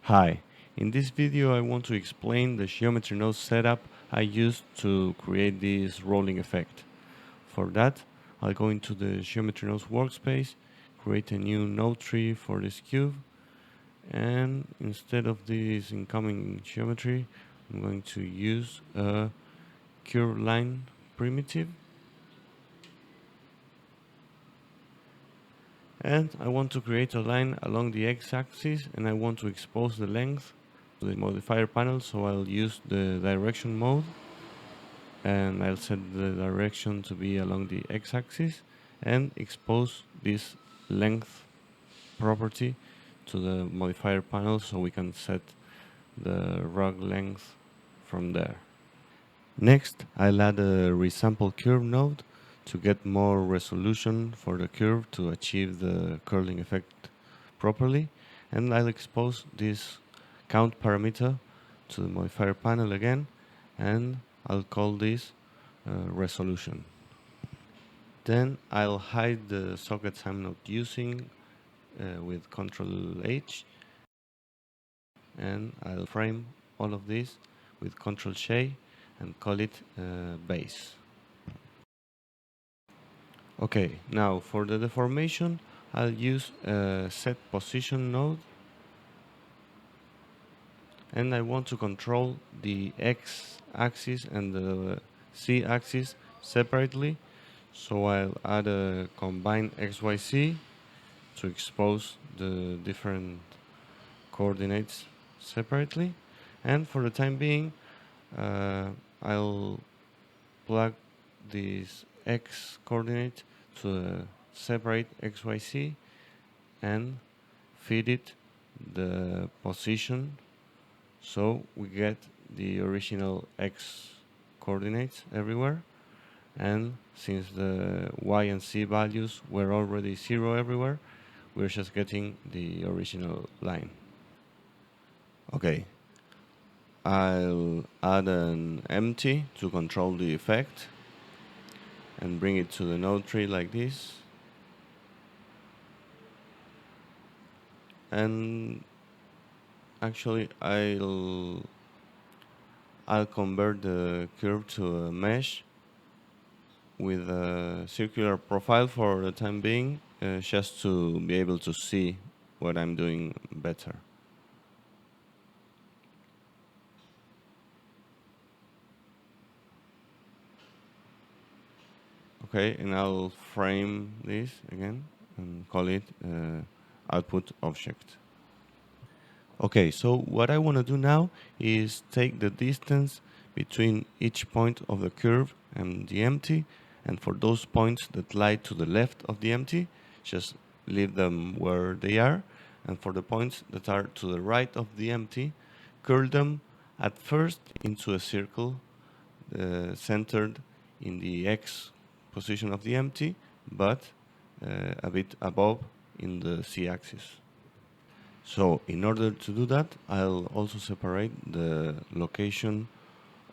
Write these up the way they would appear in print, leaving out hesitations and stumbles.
Hi, in this video I want to explain the geometry node setup I used to create this rolling effect. For that, I'll go into the geometry nodes workspace, create a new node tree for this cube, and instead of this incoming geometry, I'm going to use a curve line primitive. And I want to create a line along the x-axis, and I want to expose the length to the modifier panel, so I'll use the direction mode and I'll set the direction to be along the x-axis and expose this length property to the modifier panel so we can set the rug length from there. Next, I'll add a resample curve node to get more resolution for the curve to achieve the curling effect properly, and I'll expose this count parameter to the modifier panel again, and I'll call this resolution. Then I'll hide the sockets I'm not using with Ctrl H, and I'll frame all of this with Ctrl J and call it base. Okay, now for the deformation, I'll use a set position node, and I want to control the x-axis and the z-axis separately, so I'll add a combine xyz to expose the different coordinates separately, and for the time being I'll plug this x coordinate to a separate xyz and feed it the position so we get the original x coordinates everywhere, and since the y and z values were already 0 everywhere, we're just getting the original line. Okay, I'll add an empty to control the effect and bring it to the node tree like this, and actually I'll convert the curve to a mesh with a circular profile for the time being, just to be able to see what I'm doing better. Okay, and I'll frame this again and call it output object. Okay, so what I want to do now is take the distance between each point of the curve and the empty, and for those points that lie to the left of the empty, just leave them where they are, and for the points that are to the right of the empty, curl them at first into a circle centered in the x position of the empty, but a bit above in the z-axis. So in order to do that, I'll also separate the location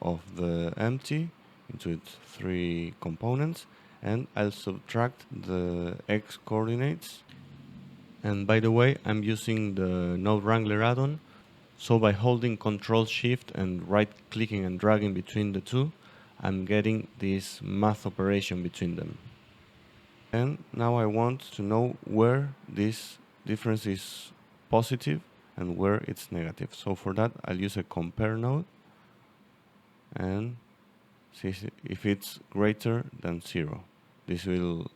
of the empty into its 3 components, and I'll subtract the x coordinates. And by the way, I'm using the Node Wrangler add-on, so by holding Ctrl Shift and right clicking and dragging between the two, I'm getting this math operation between them. And now I want to know where this difference is positive and where it's negative. So for that, I'll use a compare node and see if it's greater than 0. This will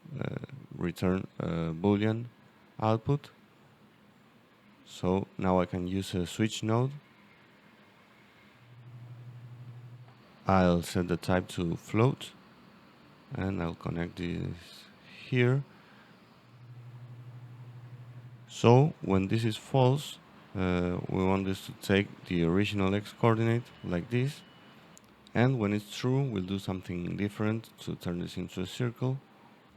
return a Boolean output. So now I can use a switch node. I'll set the type to float, and I'll connect this here. So when this is false, we want this to take the original x coordinate like this, and when it's true, we'll do something different to turn this into a circle.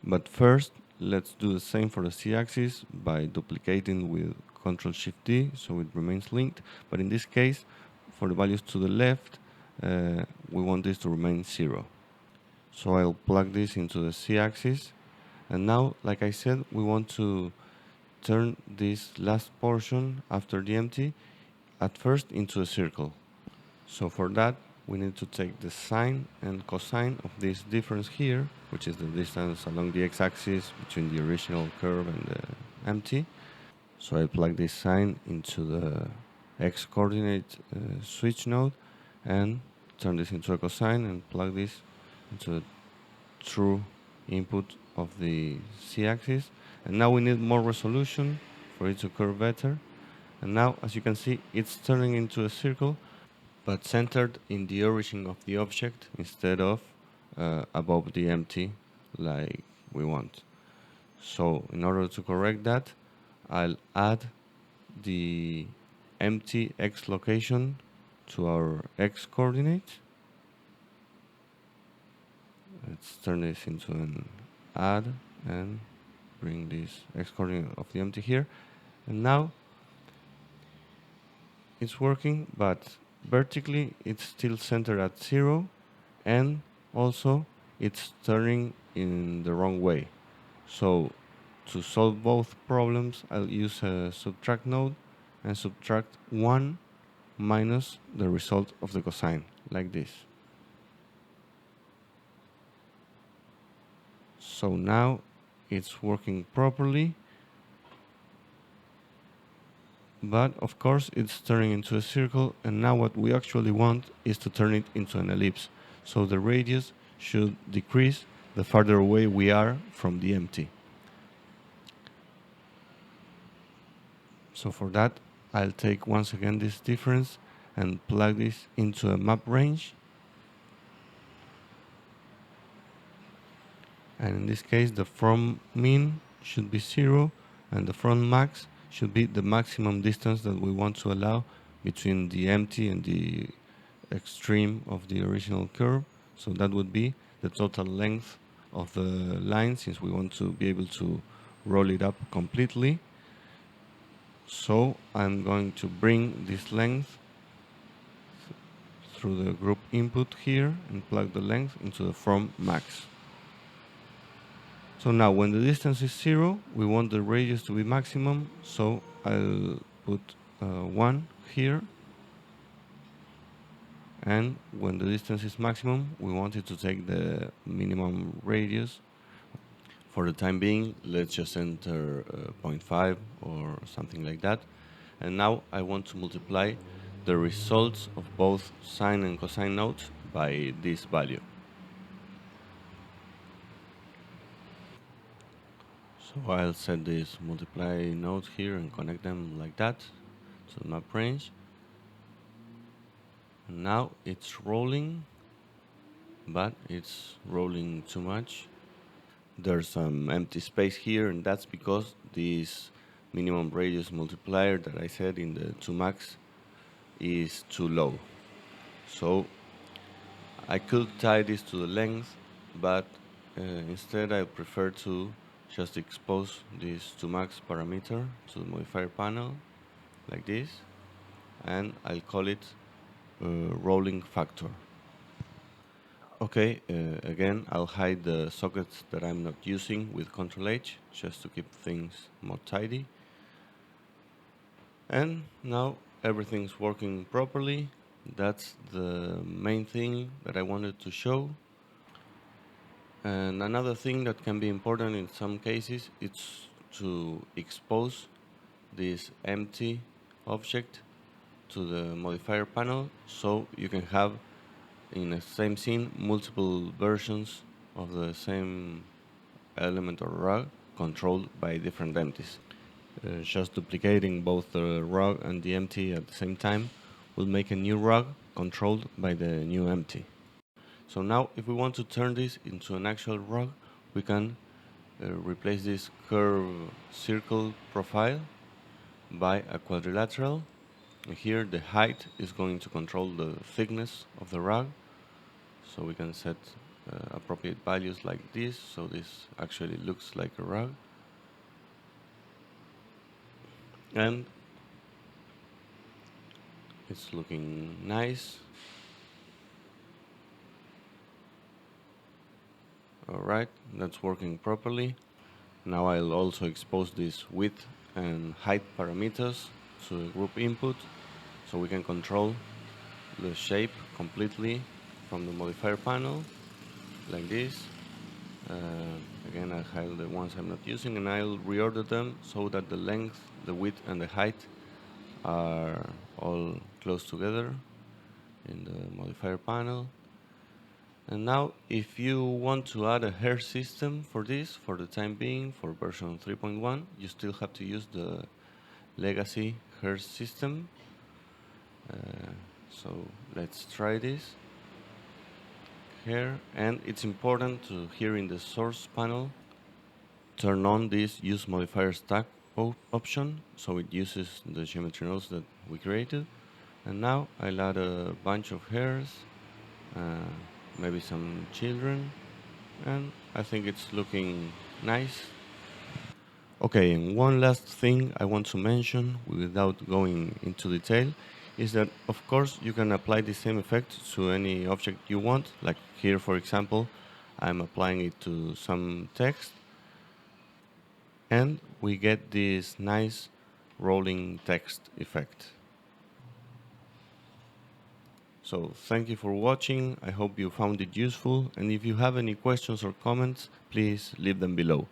But first, let's do the same for the z-axis by duplicating with Ctrl Shift D so it remains linked, but in this case, for the values to the left, we want this to remain 0. So I'll plug this into the z-axis, and now, like I said, we want to turn this last portion after the empty at first into a circle. So for that, we need to take the sine and cosine of this difference here, which is the distance along the x-axis between the original curve and the empty. So I plug this sine into the x-coordinate switch node and turn this into a cosine and plug this into the true input of the z-axis. And now we need more resolution for it to curve better. And now, as you can see, it's turning into a circle, but centered in the origin of the object instead of above the empty like we want. So in order to correct that, I'll add the empty x location to our x coordinate. Let's turn this into an add and bring this x coordinate of the empty here. And now it's working, but vertically it's still centered at 0, and also it's turning in the wrong way. So to solve both problems, I'll use a subtract node and subtract 1 minus the result of the cosine, like this. So now it's working properly, but of course it's turning into a circle, and now what we actually want is to turn it into an ellipse. So the radius should decrease the farther away we are from the empty. So for that, I'll take once again this difference and plug this into a map range. And in this case, the from min should be 0, and the from max should be the maximum distance that we want to allow between the empty and the extreme of the original curve. So that would be the total length of the line, since we want to be able to roll it up completely. So I'm going to bring this length through the group input here and plug the length into the from max. So now when the distance is 0, we want the radius to be maximum, so I'll put 1 here. And when the distance is maximum, we want it to take the minimum radius. For the time being, let's just enter 0.5 or something like that. And now I want to multiply the results of both sine and cosine nodes by this value. So I'll set this multiply nodes here and connect them like that to the map range. And now it's rolling, but it's rolling too much. There's some empty space here, and that's because this minimum radius multiplier that I said in the 2max is too low. So I could tie this to the length, but instead I prefer to just expose this 2max parameter to the modifier panel like this, and I'll call it rolling factor. Okay, again I'll hide the sockets that I'm not using with Ctrl H just to keep things more tidy. And now everything's working properly. That's the main thing that I wanted to show. And another thing that can be important in some cases is to expose this empty object to the modifier panel, so you can have in the same scene multiple versions of the same element or rug controlled by different empties. Just duplicating both the rug and the empty at the same time will make a new rug controlled by the new empty. So now if we want to turn this into an actual rug, we can replace this curve circle profile by a quadrilateral. And here the height is going to control the thickness of the rug. So we can set appropriate values like this, so this actually looks like a rug. And it's looking nice. Alright, that's working properly. Now I'll also expose this width and height parameters to the group input, So we can control the shape completely from the modifier panel, like this. Again, I'll hide the ones I'm not using, and I'll reorder them so that the length, the width, and the height are all close together in the modifier panel. And now, if you want to add a hair system for this, for the time being, for version 3.1, you still have to use the legacy hair system. So let's try this here. And it's important to, here in the source panel, turn on this use modifier stack option, so it uses the geometry nodes that we created. And now I'll add a bunch of hairs, maybe some children, and I think it's looking nice. Okay, and one last thing I want to mention without going into detail is that, of course, you can apply the same effect to any object you want. Like here, for example, I'm applying it to some text, and we get this nice rolling text effect. So thank you for watching. I hope you found it useful, and if you have any questions or comments, please leave them below.